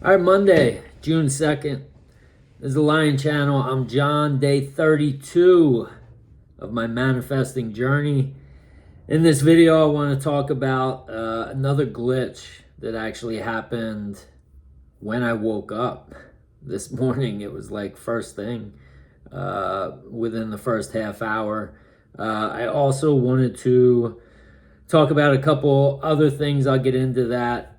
All right, Monday, June 2nd. This is the Lion Channel. I'm John, day 32 of my manifesting journey. In this video, I want to talk about another glitch that actually happened when I woke up this morning. It was like first thing within the first half hour. I also wanted to talk about a couple other things. I'll get into that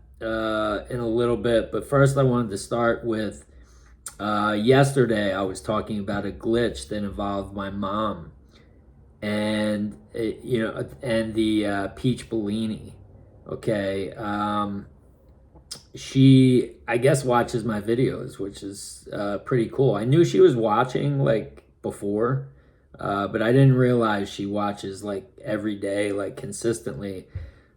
in a little bit, but first I wanted to start with yesterday I was talking about a glitch that involved my mom and and the peach bellini. Okay. She, I guess, watches my videos, which is pretty cool. I knew she was watching like before, but I didn't realize she watches like every day, like consistently.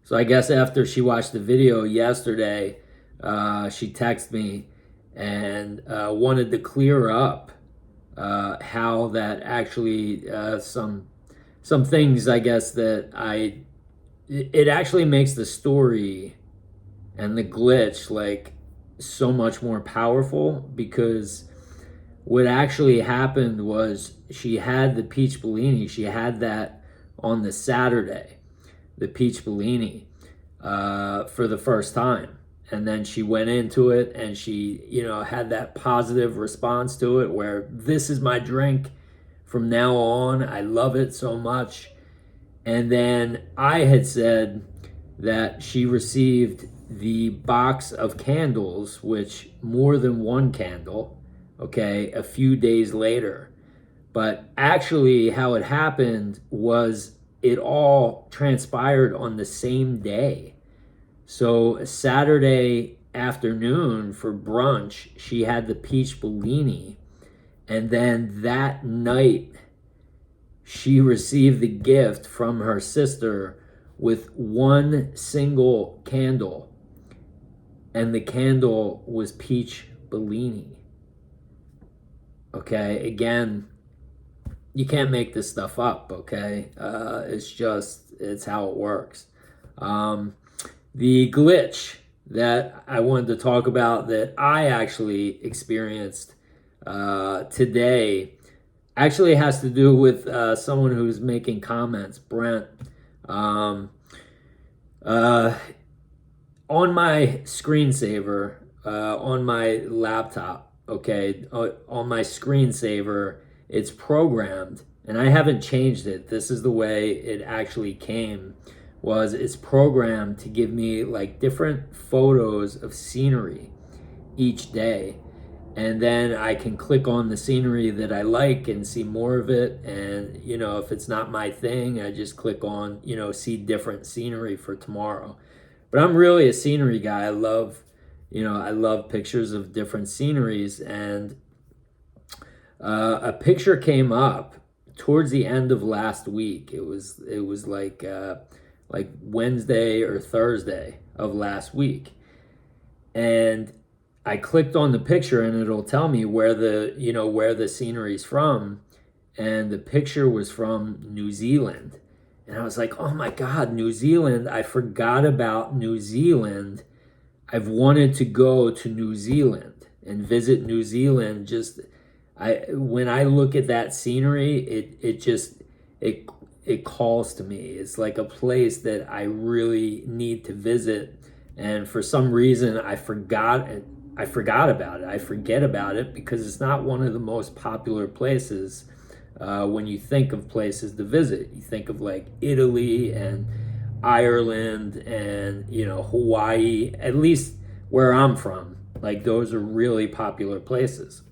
So I guess after she watched the video yesterday, she texted me and wanted to clear up how that actually some things, I guess, that it actually makes the story and the glitch like so much more powerful, because what actually happened was she had the peach bellini. She had that on the Saturday, the peach bellini, for the first time. And then she went into it and she, had that positive response to it where this is my drink from now on. I love it so much. And then I had said that she received the box of candles, which more than one candle, okay, a few days later. But actually how it happened was it all transpired on the same day. So Saturday afternoon for brunch, she had the peach bellini. And then that night, she received the gift from her sister with one single candle. And the candle was peach bellini. Okay, again, you can't make this stuff up, okay? It's how it works. The glitch that I wanted to talk about that I actually experienced today actually has to do with someone who's making comments, Brent. On my screensaver, on my laptop, okay, on my screensaver, it's programmed, and I haven't changed it. This is the way it actually came. It's programmed to give me like different photos of scenery each day. And then I can click on the scenery that I like and see more of it. And, if it's not my thing, I just click on, see different scenery for tomorrow. But I'm really a scenery guy. I love pictures of different sceneries. And a picture came up towards the end of last week. It was like Wednesday or Thursday of last week, and I clicked on the picture, and it'll tell me where the scenery's from, and the picture was from New Zealand, and I was like, oh my God, New Zealand! I forgot about New Zealand. I've wanted to go to New Zealand and visit New Zealand. When I look at that scenery, it calls to me. It's like a place that I really need to visit, and for some reason I forgot about it. I forget about it because it's not one of the most popular places. When you think of places to visit, you think of like Italy and Ireland and Hawaii. At least where I'm from, like those are really popular places.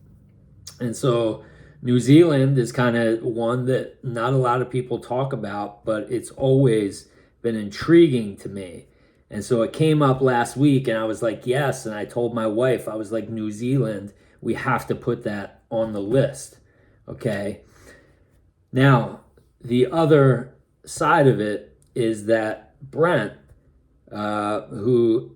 And so New Zealand is kind of one that not a lot of people talk about, but it's always been intriguing to me. And so it came up last week and I was like, yes. And I told my wife, I was like, New Zealand, we have to put that on the list. Okay. Now, the other side of it is that Brent, who,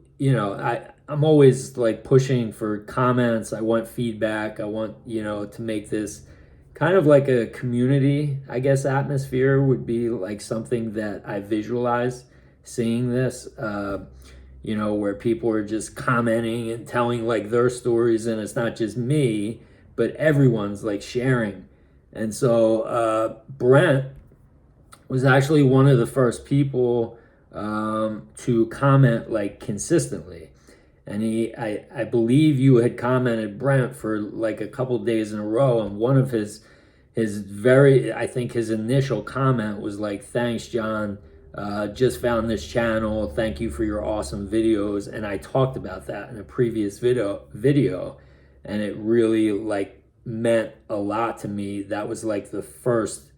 I'm always like pushing for comments. I want feedback. I want, to make this kind of like a community, I guess, atmosphere would be like something that I visualize seeing this. where people are just commenting and telling like their stories, and it's not just me, but everyone's like sharing. And so Brent was actually one of the first people to comment like consistently. And I believe you had commented, Brent, for like a couple days in a row, and one of his I think his initial comment was like, "Thanks, John. Just found this channel. Thank you for your awesome videos." And I talked about that in a previous video, and it really like meant a lot to me. That was like the first,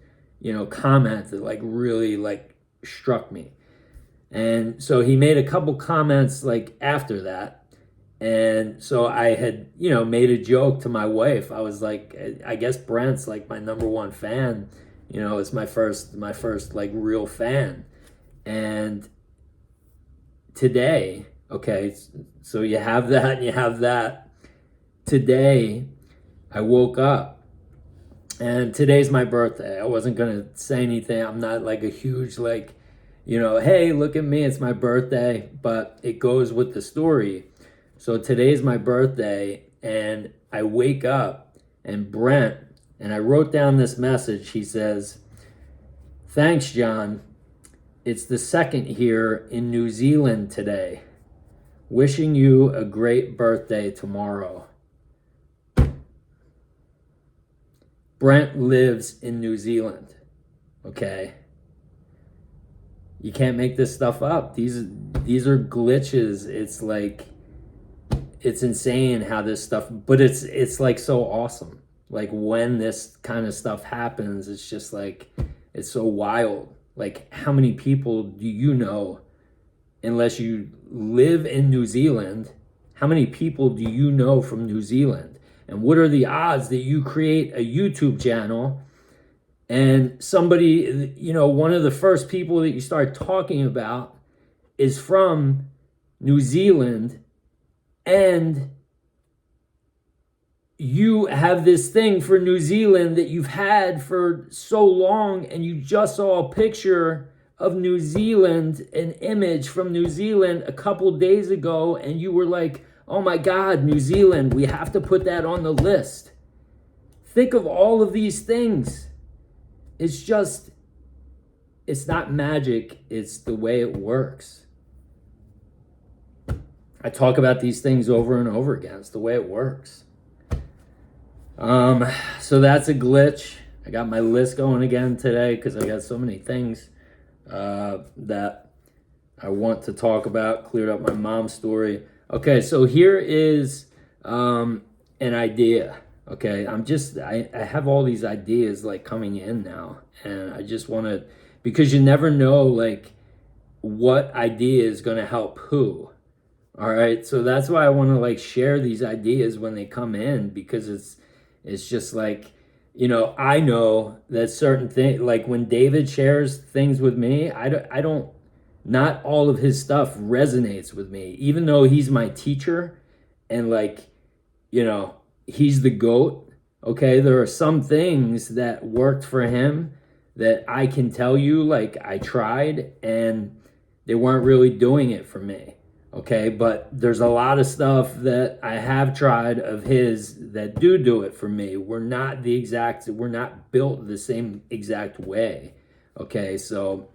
comment that like really like struck me. And so he made a couple comments like after that. And so I had, made a joke to my wife. I was like, I guess Brent's like my number one fan. It's my first like real fan. And today, okay, so you have that and you have that. Today, I woke up, and today's my birthday. I wasn't going to say anything. I'm not like a huge like, hey, look at me, it's my birthday, but it goes with the story. So today's my birthday, and I wake up, and Brent, and I wrote down this message. He says, "Thanks, John. It's the second here in New Zealand today. Wishing you a great birthday tomorrow." Brent lives in New Zealand, okay? You can't make this stuff up. These are glitches. It's like, it's insane how this stuff, but it's like so awesome. Like when this kind of stuff happens, it's just like, it's so wild. Like how many people do you know, unless you live in New Zealand, how many people do you know from New Zealand? And what are the odds that you create a YouTube channel and somebody, one of the first people that you start talking about is from New Zealand, and you have this thing for New Zealand that you've had for so long, and you just saw a picture of New Zealand, an image from New Zealand a couple days ago, and you were like, "Oh my God, New Zealand, we have to put that on the list." Think of all of these things. It's not magic, it's the way it works. I talk about these things over and over again. It's the way it works. So that's a glitch. I got my list going again today because I got so many things that I want to talk about. Cleared up my mom's story. Okay, so here is an idea. Okay, I have all these ideas like coming in now, and I just want to, because you never know like what idea is going to help who. All right, so that's why I want to like share these ideas when they come in, because it's just like, I know that certain things, like when David shares things with me, I don't, not all of his stuff resonates with me, even though he's my teacher and like, he's the GOAT. Okay, there are some things that worked for him that I can tell you, like I tried and they weren't really doing it for me. Okay, but there's a lot of stuff that I have tried of his that do it for me. We're not built the same exact way. Okay, so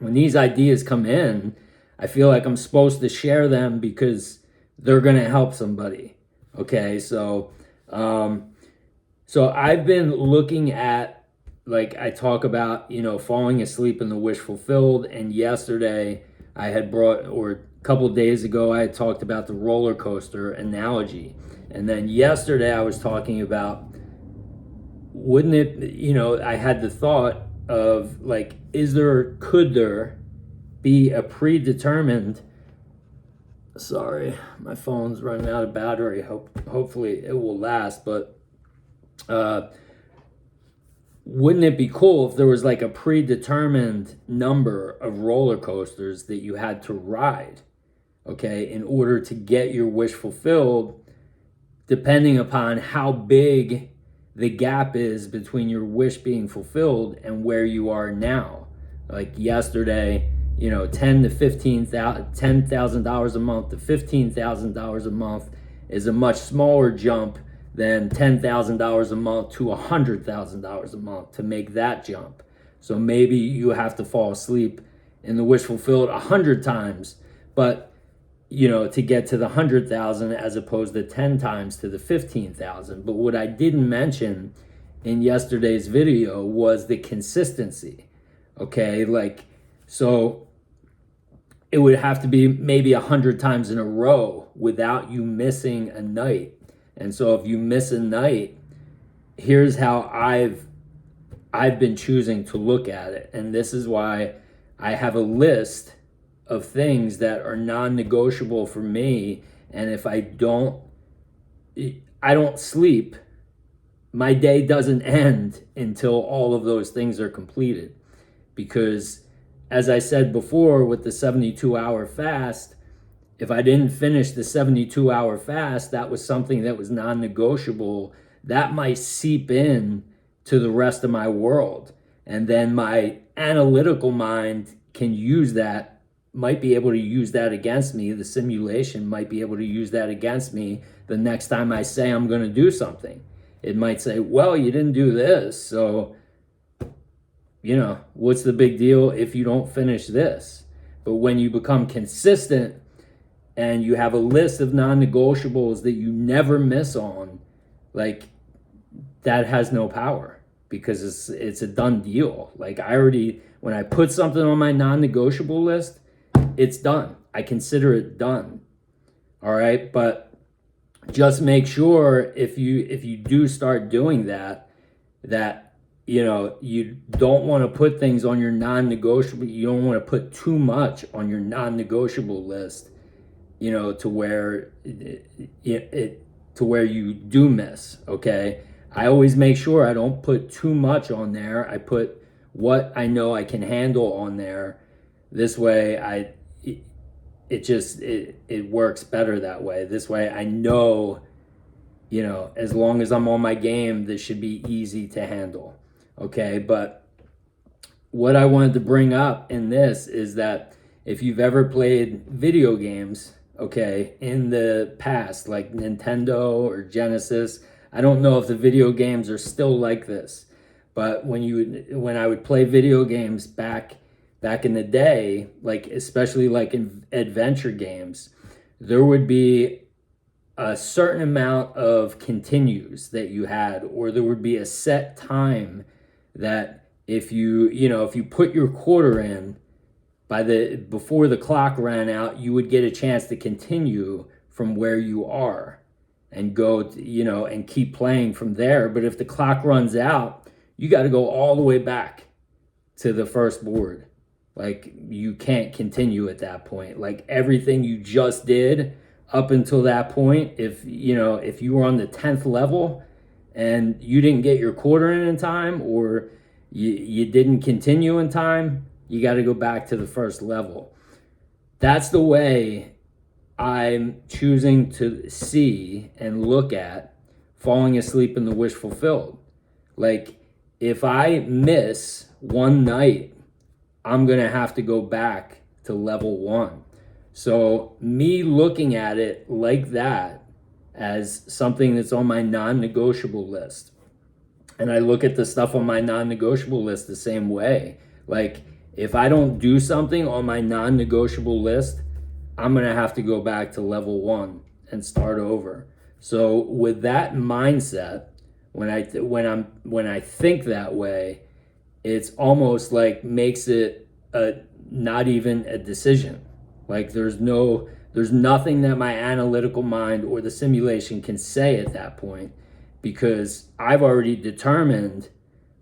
when these ideas come in, I feel like I'm supposed to share them because they're going to help somebody. Okay, so I've been looking at, like I talk about, falling asleep in the wish fulfilled, and yesterday I had a couple days ago, I had talked about the roller coaster analogy. And then yesterday I was talking about, wouldn't it, I had the thought of like, could there be a predetermined, sorry, my phone's running out of battery. Hopefully it will last, but wouldn't it be cool if there was like a predetermined number of roller coasters that you had to ride, okay, in order to get your wish fulfilled, depending upon how big the gap is between your wish being fulfilled and where you are now. Like yesterday, $10,000 to $10,000 a month to $15,000 a month is a much smaller jump than $10,000 a month to $100,000 a month to make that jump. So maybe you have to fall asleep in the wish fulfilled 100 times, but to get to the 100,000 as opposed to 10 times to the 15,000. But what I didn't mention in yesterday's video was the consistency. Okay, so it would have to be maybe 100 times in a row without you missing a night. And so if you miss a night, here's how I've been choosing to look at it. And this is why I have a list of things that are non-negotiable for me. And if I don't sleep, my day doesn't end until all of those things are completed. Because as I said before with the 72-hour fast, if I didn't finish the 72-hour fast, that was something that was non-negotiable. That might seep in to the rest of my world. And then my analytical mind can use that, might be able to use that against me. The simulation might be able to use that against me the next time I say I'm going to do something. It might say, well, you didn't do this, so what's the big deal if you don't finish this? But when you become consistent and you have a list of non-negotiables that you never miss on, that has no power, because it's a done deal. When I put something on my non-negotiable list, it's done. I consider it done. All right, but just make sure if you do start doing that you don't want to put things on your non-negotiable. You don't want to put too much on your non-negotiable list, to where you do miss. Okay, I always make sure I don't put too much on there. I put what I know I can handle on there. This way, it works better that way. This way, I know, as long as I'm on my game, this should be easy to handle. Okay, but what I wanted to bring up in this is that if you've ever played video games, okay, in the past, like Nintendo or Genesis, I don't know if the video games are still like this, but when I would play video games back in the day, especially in adventure games, there would be a certain amount of continues that you had, or there would be a set time that if you put your quarter in before the clock ran out, you would get a chance to continue from where you are and go and keep playing from there. But if the clock runs out, you got to go all the way back to the first board. You can't continue at that point. Everything you just did up until that point, if you were on the 10th level and you didn't get your quarter in time, or you didn't continue in time, you got to go back to the first level. That's the way I'm choosing to see and look at falling asleep in the wish fulfilled. If I miss one night, I'm going to have to go back to level 1. So me looking at it like that as something that's on my non-negotiable list, and I look at the stuff on my non-negotiable list the same way. If I don't do something on my non-negotiable list, I'm going to have to go back to level 1 and start over. So with that mindset, when I think that way, it's almost makes it not even a decision. There's nothing that my analytical mind or the simulation can say at that point, because I've already determined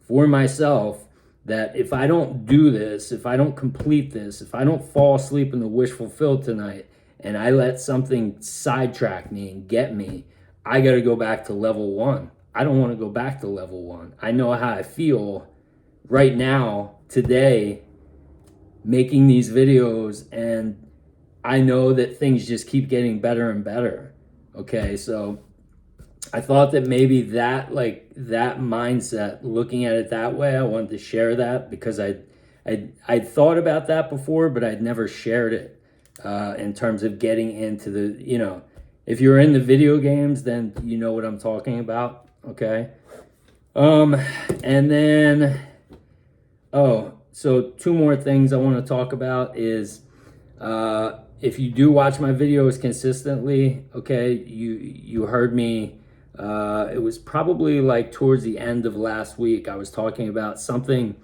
for myself that if I don't do this, if I don't complete this, if I don't fall asleep in the wish fulfilled tonight, and I let something sidetrack me and get me, I got to go back to level 1. I don't want to go back to level 1. I know how I feel right now, today, making these videos, and I know that things just keep getting better and better. Okay, so I thought that maybe that mindset, looking at it that way, I wanted to share that because I I'd thought about that before, but I'd never shared it in terms of getting into the, if you're in the video games, then you know what I'm talking about, okay? And then, so two more things I want to talk about is, if you do watch my videos consistently, okay, you heard me, it was probably like towards the end of last week, I was talking about something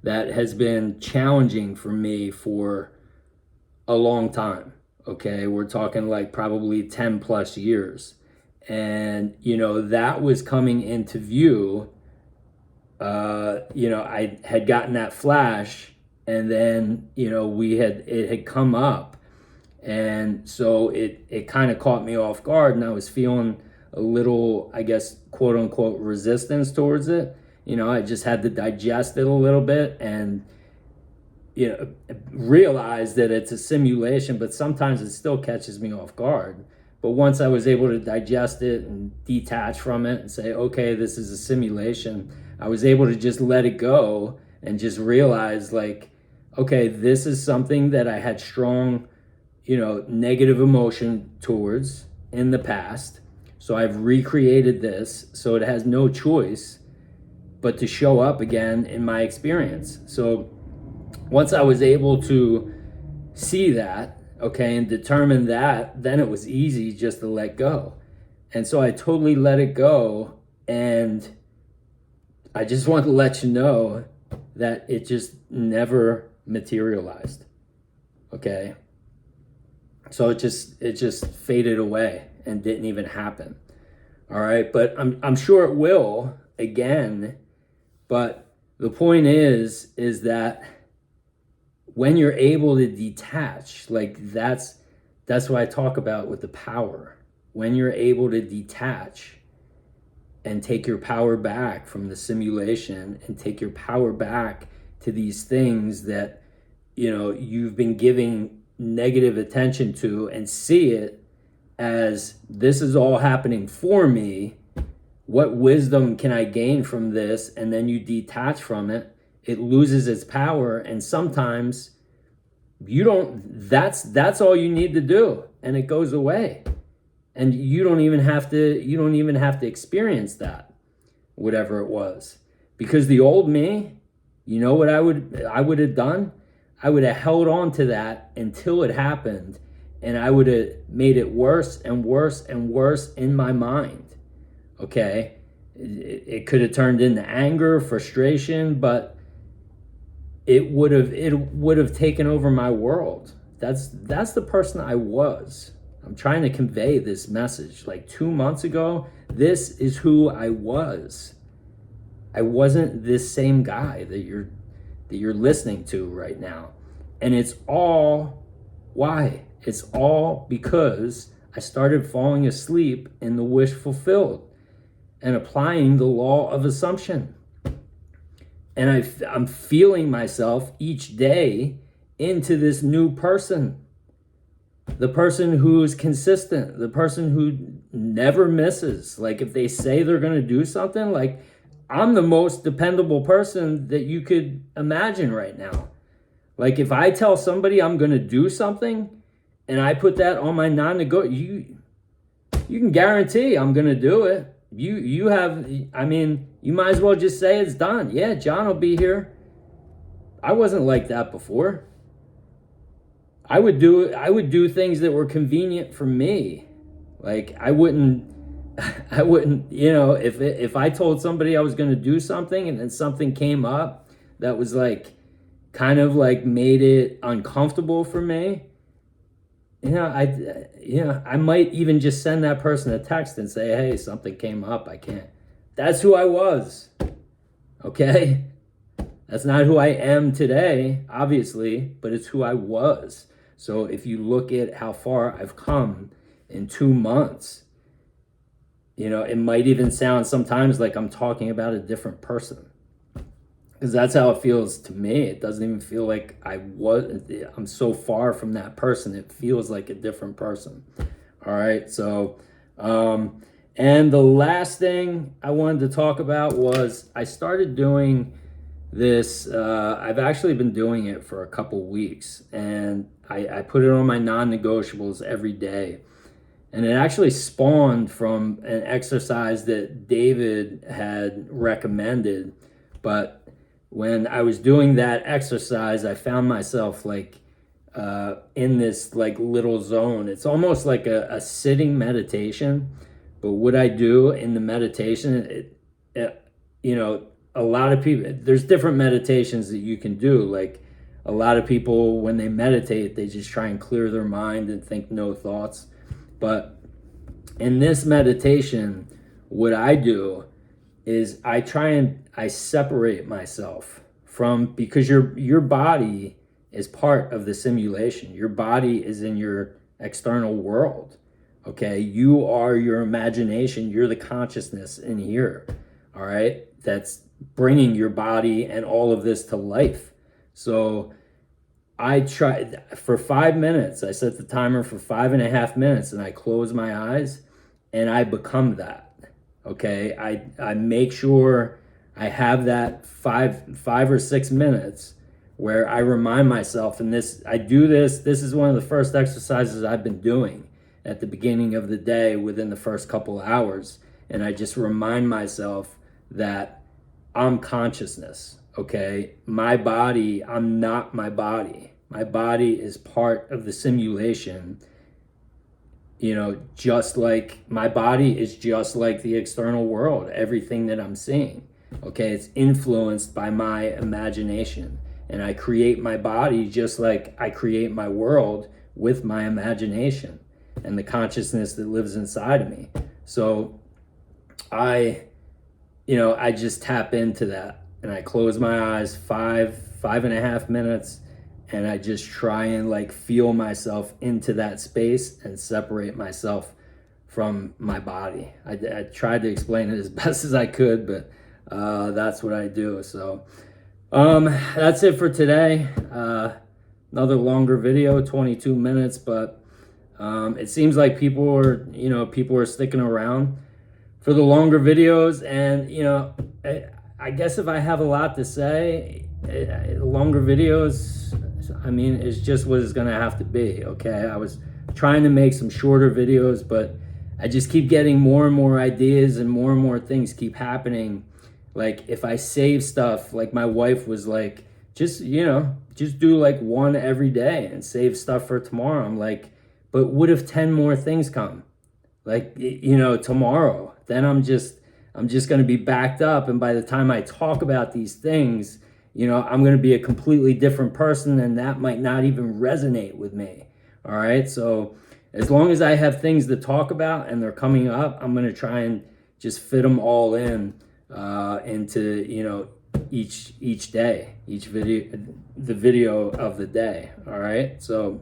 that has been challenging for me for a long time, okay? We're talking like probably 10 plus years. And, that was coming into view. I had gotten that flash, and then, it had come up. And so it kind of caught me off guard, and I was feeling a little, I guess, quote unquote, resistance towards it. I just had to digest it a little bit and, realize that it's a simulation, but sometimes it still catches me off guard. But once I was able to digest it and detach from it and say, okay, this is a simulation, I was able to just let it go and just realize, like, okay, this is something that I had strong, negative emotion towards in the past. So I've recreated this, so it has no choice but to show up again in my experience. So once I was able to see that, okay, and determine that, then it was easy just to let go. And so I totally let it go, and I just want to let you know that it just never materialized, okay? So it just faded away and didn't even happen. All right, but I'm sure it will again. But the point is that when you're able to detach, like that's what I talk about with the power. When you're able to detach and take your power back from the simulation and take your power back to these things that, you've been giving negative attention to, and see it as, this is all happening for me. What wisdom can I gain from this? And then you detach from it. It loses its power, and sometimes that's all you need to do, and it goes away. And you don't even have to experience that, whatever it was. Because the old me, you know what I would have done? I would have held on to that until it happened, and I would have made it worse and worse and worse in my mind. Okay? It could have turned into anger, frustration, but it would have taken over my world. That's the person I was. I'm trying to convey this message. Like 2 months ago, this is who I was. I wasn't this same guy that you're listening to right now. And it's all why? It's all because I started falling asleep in the wish fulfilled and applying the law of assumption. And I'm feeling myself each day into this new person. The person who's consistent, the person who never misses. Like if they say they're going to do something, like I'm the most dependable person that you could imagine right now. Like if I tell somebody I'm going to do something and I put that on my non-negotiable, you can guarantee I'm going to do it. You might as well just say it's done. Yeah, John will be here. I wasn't like that before. I would do things that were convenient for me. Like I wouldn't, if I told somebody I was going to do something and then something came up that was like, kind of like made it uncomfortable for me, I might even just send that person a text and say, hey, something came up, I can't. That's who I was, okay? That's not who I am today, obviously, but it's who I was. So if you look at how far I've come in 2 months, it might even sound sometimes like I'm talking about a different person. Because that's how it feels to me. It doesn't even feel like I'm so far from that person. It feels like a different person. All right. So, and the last thing I wanted to talk about was I started doing this, I've actually been doing it for a couple weeks, and I put it on my non-negotiables every day. And it actually spawned from an exercise that David had recommended. But when I was doing that exercise, I found myself like in this like little zone. It's almost like a sitting meditation. But what I do in the meditation, you know, a lot of people, there's different meditations that you can do. Like a lot of people, when they meditate, they just try and clear their mind and think no thoughts. But in this meditation, what I do is I separate myself from, because your body is part of the simulation. Your body is in your external world. Okay, you are your imagination. You're the consciousness in here. All right, that's bringing your body and all of this to life. So I try for 5 minutes. I set the timer for 5.5 minutes, and I close my eyes and I become that. Okay, I make sure I have that 5 or 6 minutes where I remind myself, and I do this. This is one of the first exercises I've been doing at the beginning of the day within the first couple of hours. And I just remind myself that I'm consciousness, okay? My body, I'm not my body. My body is part of the simulation. You know, just like my body is just like the external world, everything that I'm seeing, okay? It's influenced by my imagination. And I create my body just like I create my world with my imagination and the consciousness that lives inside of me. So I just tap into that, and I close my eyes 5.5 minutes, and I just try and like feel myself into that space and separate myself from my body. I tried to explain it as best as I could, but that's what I do. So that's it for today. Another longer video, 22 minutes, but it seems like people are sticking around for the longer videos. And I guess if I have a lot to say, longer videos, I mean, it's just what it's gonna have to be. Okay, I was trying to make some shorter videos, but I just keep getting more and more ideas, and more things keep happening. Like if I save stuff, like my wife was like, just do like one every day and save stuff for tomorrow. I'm like, but what if 10 more things come? Like, tomorrow, then I'm just going to be backed up. And by the time I talk about these things, I'm going to be a completely different person, and that might not even resonate with me. All right. So as long as I have things to talk about and they're coming up, I'm going to try and just fit them all in into, each day, each video, the video of the day. All right. So,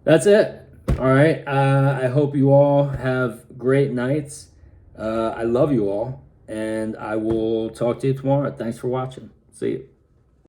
that's it. All right. I hope you all have great nights. I love you all, and I will talk to you tomorrow. Thanks for watching. See you.